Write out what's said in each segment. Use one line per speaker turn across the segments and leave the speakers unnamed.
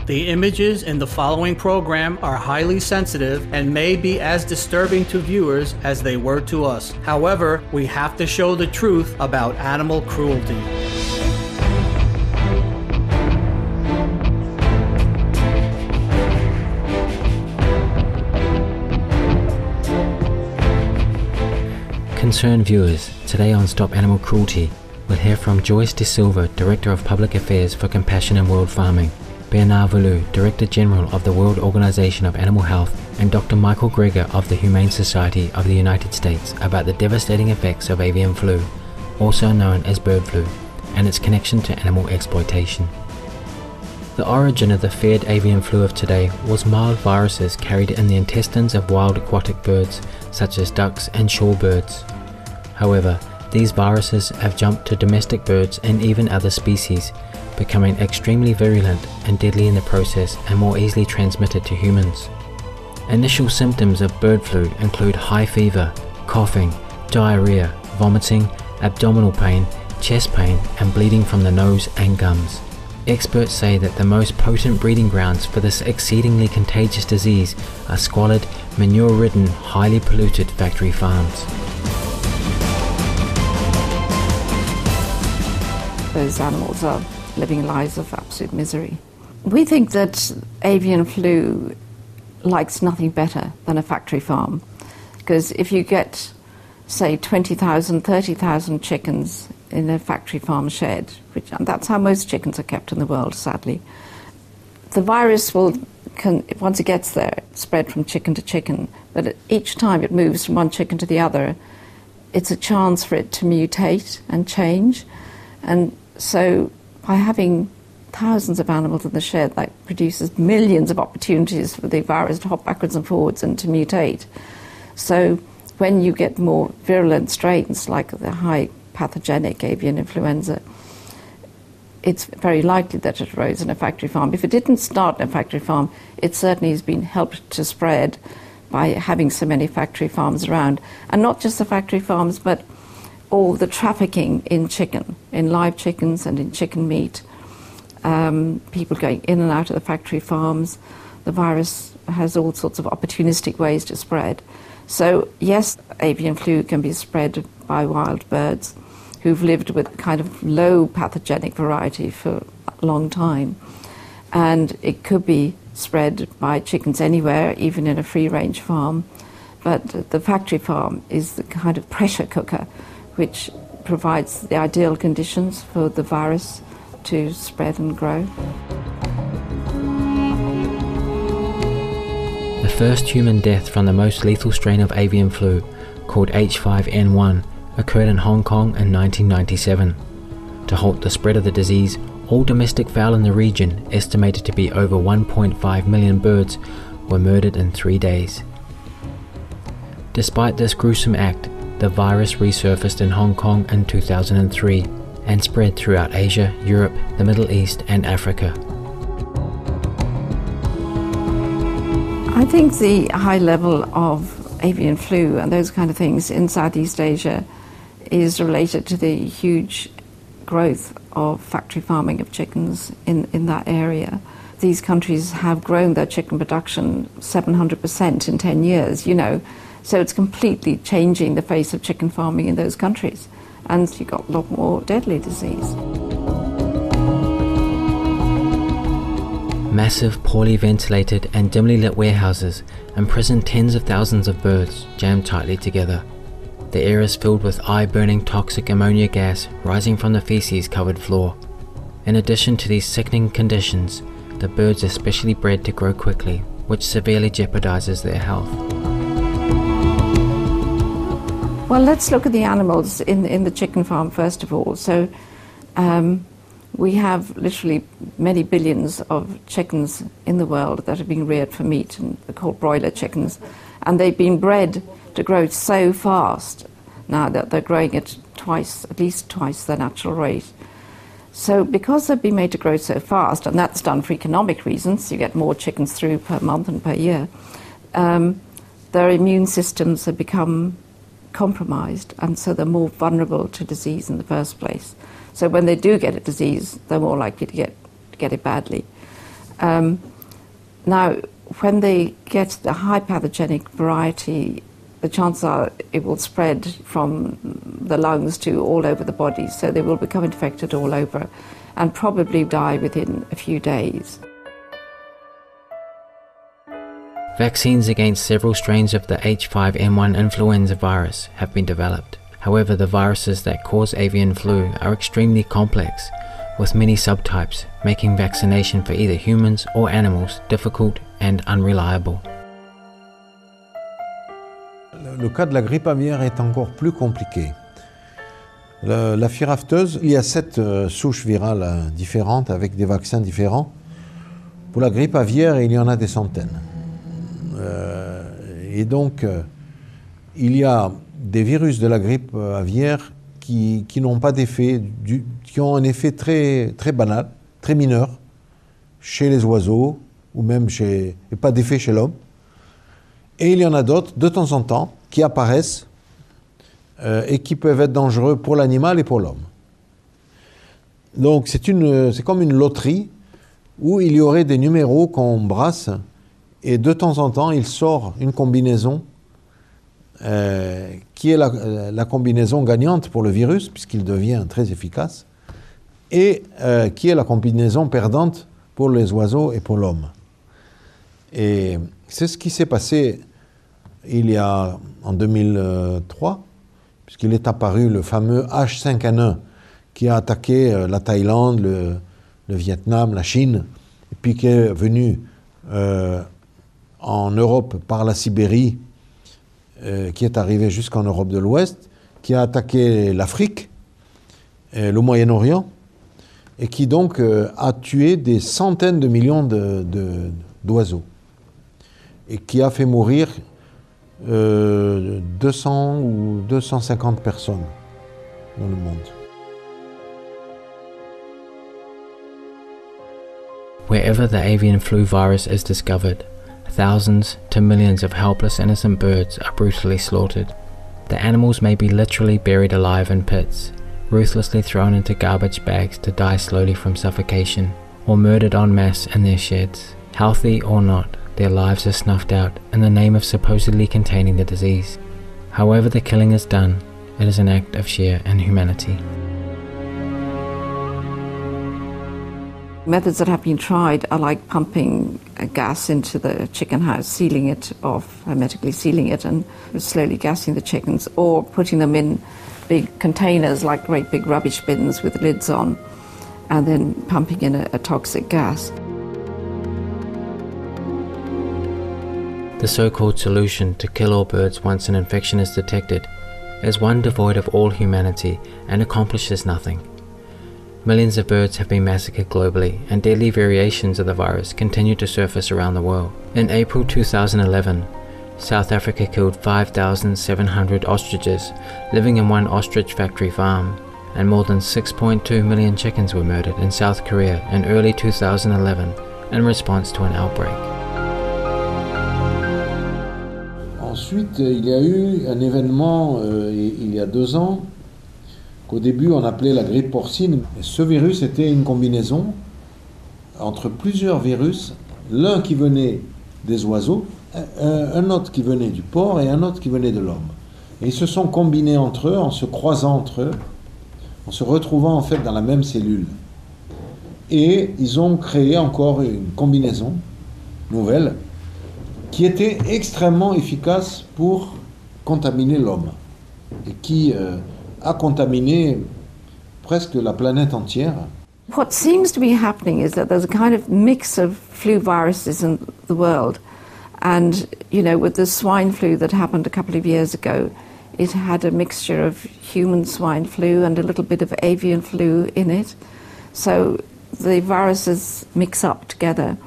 The images in the following program are highly sensitive and may be as disturbing to viewers as they were to us. However, we have to show the truth about animal cruelty.
Concerned viewers, today on Stop Animal Cruelty, we'll hear from Joyce D Silva, Director of Public Affairs for Compassion in World Farming, Bernard Vallat, Director General of the World Organization of Animal Health, and Dr. Michael Greger of the Humane Society of the United States about the devastating effects of avian flu, also known as bird flu, and its connection to animal exploitation. The origin of the feared avian flu of today was mild viruses carried in the intestines of wild aquatic birds such as ducks and shorebirds. However, these viruses have jumped to domestic birds and even other species, becoming extremely virulent and deadly in the process and more easily transmitted to humans. Initial symptoms of bird flu include high fever, coughing, diarrhea, vomiting, abdominal pain, chest pain, and bleeding from the nose and gums. Experts say that the most potent breeding grounds for this exceedingly contagious disease are squalid, manure-ridden, highly polluted factory farms.
Those animals are living lives of absolute misery. We think that avian flu likes nothing better than a factory farm, because if you get, say, 20,000, 30,000 chickens in a factory farm shed, and that's how most chickens are kept in the world, sadly, the virus once it gets there, spread from chicken to chicken, but each time it moves from one chicken to the other, it's a chance for it to mutate and change. And so by having thousands of animals in the shed, that produces millions of opportunities for the virus to hop backwards and forwards and to mutate. So when you get more virulent strains like the high pathogenic avian influenza, it's very likely that it arose in a factory farm. If it didn't start in a factory farm, it certainly has been helped to spread by having so many factory farms around. And not just the factory farms, but all the trafficking in chicken, in live chickens and in chicken meat, people going in and out of the factory farms. The virus has all sorts of opportunistic ways to spread. So yes, avian flu can be spread by wild birds who've lived with kind of low pathogenic variety for a long time. And it could be spread by chickens anywhere, even in a free-range farm. But the factory farm is the kind of pressure cooker which provides the ideal conditions for the virus to spread and grow.
The first human death from the most lethal strain of avian flu, called H5N1, occurred in Hong Kong in 1997. To halt the spread of the disease, all domestic fowl in the region, estimated to be over 1.5 million birds, were murdered in 3 days. Despite this gruesome act, the virus resurfaced in Hong Kong in 2003 and spread throughout Asia, Europe, the Middle East and Africa.
I think the high level of avian flu and those kind of things in Southeast Asia is related to the huge growth of factory farming of chickens in that area. These countries have grown their chicken production 700% in 10 years, so it's completely changing the face of chicken farming in those countries. And you've got a lot more deadly disease.
Massive, poorly ventilated and dimly lit warehouses imprison tens of thousands of birds jammed tightly together. The air is filled with eye-burning toxic ammonia gas rising from the feces-covered floor. In addition to these sickening conditions, the birds are specially bred to grow quickly, which severely jeopardizes their health.
Well, let's look at the animals in the chicken farm first of all. So we have literally many billions of chickens in the world that are being reared for meat, and they're called broiler chickens. And they've been bred to grow so fast now that they're growing at least twice their natural rate. So because they've been made to grow so fast, and that's done for economic reasons, you get more chickens through per month and per year, their immune systems have become compromised, and so they're more vulnerable to disease in the first place. So when they do get a disease, they're more likely to get it badly. Now, when they get the high pathogenic variety, the chances are it will spread from the lungs to all over the body, so they will become infected all over and probably die within a few days.
Vaccines against several strains of the H5N1 influenza virus have been developed. However, the viruses that cause avian flu are extremely complex, with many subtypes, making vaccination for either humans or animals difficult and unreliable.
Le cas de la grippe aviaire est encore plus compliqué. La fièvre afteuse, il y a 7 souches virales différentes avec des vaccins différents. Pour la grippe aviaire, il y en a des centaines. Et donc, il y a des virus de la grippe aviaire qui n'ont pas d'effet, qui ont un effet très, très banal, très mineur, chez les oiseaux, ou même et pas d'effet chez l'homme. Et il y en a d'autres, de temps en temps, qui apparaissent et qui peuvent être dangereux pour l'animal et pour l'homme. Donc c'est comme une loterie où il y aurait des numéros qu'on brasse et de temps en temps il sort une combinaison qui est la combinaison gagnante pour le virus puisqu'il devient très efficace et qui est la combinaison perdante pour les oiseaux et pour l'homme. Et c'est ce qui s'est passé en 2003, puisqu'il est apparu le fameux H5N1 qui a attaqué la Thaïlande, le Vietnam, la Chine, et puis qui est venu en Europe par la Sibérie, qui est arrivé jusqu'en Europe de l'Ouest, qui a attaqué l'Afrique, le Moyen-Orient, et qui donc a tué des centaines de millions d'oiseaux, et qui a fait mourir 200 ou 250 personnes dans le monde.
Wherever the avian flu virus is discovered, thousands to millions of helpless innocent birds are brutally slaughtered. The animals may be literally buried alive in pits, ruthlessly thrown into garbage bags to die slowly from suffocation, or murdered en masse in their sheds. Healthy or not, their lives are snuffed out in the name of supposedly containing the disease. However the killing is done, it is an act of sheer inhumanity.
Methods that have been tried are like pumping gas into the chicken house, sealing it off, hermetically sealing it and slowly gassing the chickens, or putting them in big containers like great big rubbish bins with lids on and then pumping in a toxic gas.
The so-called solution to kill all birds once an infection is detected is one devoid of all humanity and accomplishes nothing. Millions of birds have been massacred globally, and deadly variations of the virus continue to surface around the world. In April 2011, South Africa killed 5,700 ostriches living in one ostrich factory farm, and more than 6.2 million chickens were murdered in South Korea in early 2011 in response to an outbreak.
Ensuite, il y a eu un événement il y a 2 ans qu'au début on appelait la grippe porcine. Et ce virus était une combinaison entre plusieurs virus, l'un qui venait des oiseaux, un autre qui venait du porc et un autre qui venait de l'homme. Et ils se sont combinés entre eux, en se croisant entre eux, en se retrouvant en fait dans la même cellule. Et ils ont créé encore une combinaison nouvelle qui était extrêmement efficace pour contaminer l'homme et qui a contaminé presque la planète entière.
What seems to be happening is that there's a kind of mix of flu viruses in the world. And, you know, with the swine flu that happened a couple of years ago, it had a mixture of human swine flu and a little bit of avian flu in it. So the viruses mix up together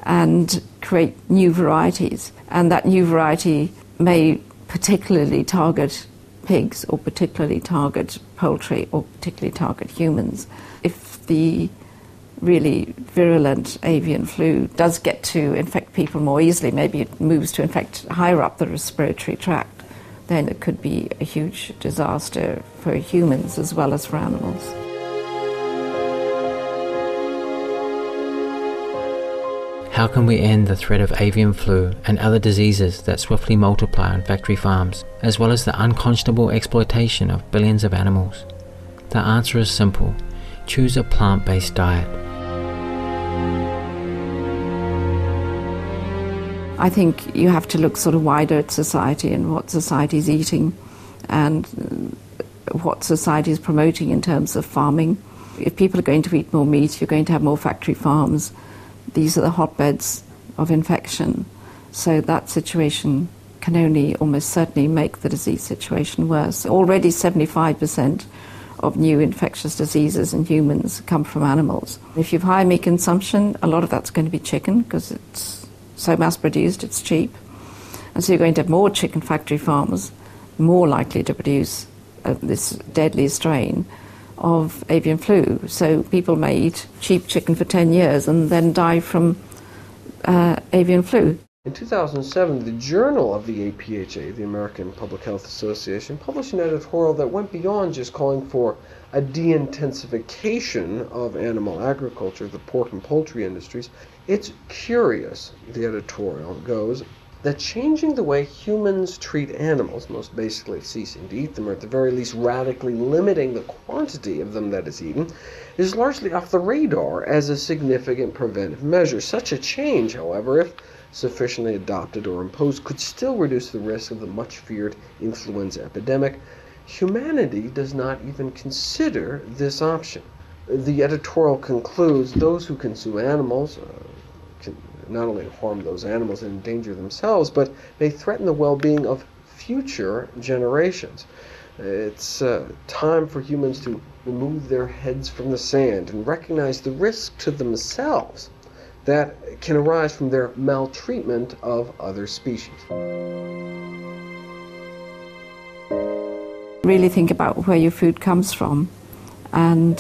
and create new varieties. And that new variety may particularly target pigs or particularly target poultry or particularly target humans. If the really virulent avian flu does get to infect people more easily, maybe it moves to infect higher up the respiratory tract, then it could be a huge disaster for humans as well as for animals.
How can we end the threat of avian flu and other diseases that swiftly multiply on factory farms, as well as the unconscionable exploitation of billions of animals? The answer is simple. Choose a plant-based diet.
I think you have to look sort of wider at society and what society is eating and what society is promoting in terms of farming. If people are going to eat more meat, you're going to have more factory farms. These are the hotbeds of infection. So that situation can only almost certainly make the disease situation worse. Already 75% of new infectious diseases in humans come from animals. If you have high meat consumption, a lot of that's going to be chicken because it's so mass-produced, it's cheap. And so you're going to have more chicken factory farms, more likely to produce this deadly strain of avian flu. So people may eat cheap chicken for 10 years and then die from avian flu.
In 2007, the Journal of the APHA, the American Public Health Association, published an editorial that went beyond just calling for a de-intensification of animal agriculture, the pork and poultry industries. It's curious, the editorial goes, that changing the way humans treat animals, most basically ceasing to eat them, or at the very least radically limiting the quantity of them that is eaten, is largely off the radar as a significant preventive measure. Such a change, however, if sufficiently adopted or imposed, could still reduce the risk of the much-feared influenza epidemic. Humanity does not even consider this option. The editorial concludes those who consume animals can not only harm those animals and endanger themselves, but may threaten the well-being of future generations. It's time for humans to remove their heads from the sand and recognize the risk to themselves that can arise from their maltreatment of other species.
Really think about where your food comes from and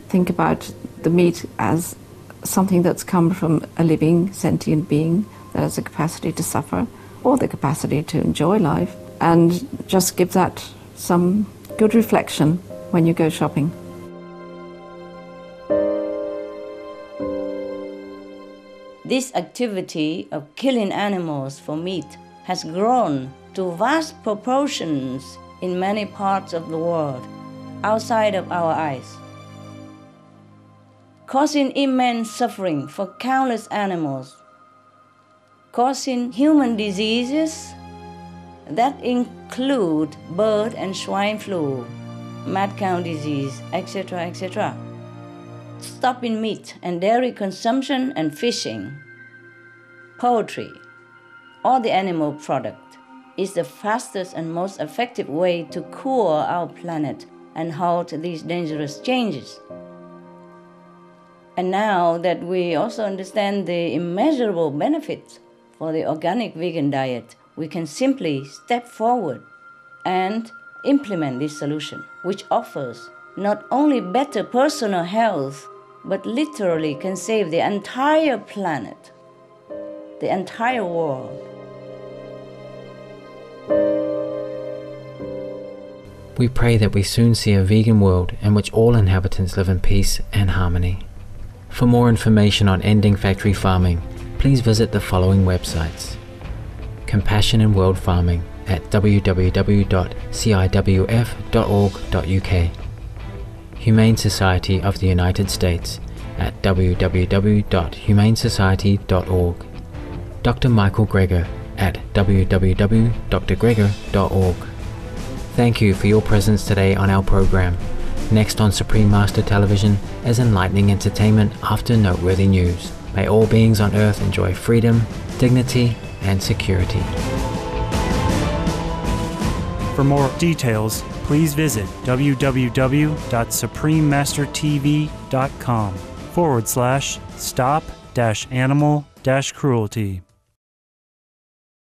think about the meat as something that's come from a living, sentient being that has the capacity to suffer or the capacity to enjoy life, and just give that some good reflection when you go shopping.
This activity of killing animals for meat has grown to vast proportions in many parts of the world outside of our eyes, causing immense suffering for countless animals, causing human diseases that include bird and swine flu, mad cow disease, etc., etc. Stopping meat and dairy consumption and fishing, poultry, or the animal product is the fastest and most effective way to cool our planet and halt these dangerous changes. And now that we also understand the immeasurable benefits for the organic vegan diet, we can simply step forward and implement this solution, which offers not only better personal health, but literally can save the entire planet, the entire world.
We pray that we soon see a vegan world in which all inhabitants live in peace and harmony. For more information on ending factory farming, please visit the following websites: Compassion in World Farming at www.ciwf.org.uk, Humane Society of the United States at www.humanesociety.org, Dr. Michael Greger at www.drgreger.org. Thank you for your presence today on our program. Next on Supreme Master Television is enlightening entertainment after noteworthy news. May all beings on earth enjoy freedom, dignity, and security.
For more details, please visit www.suprememastertv.com/stop-animal-cruelty.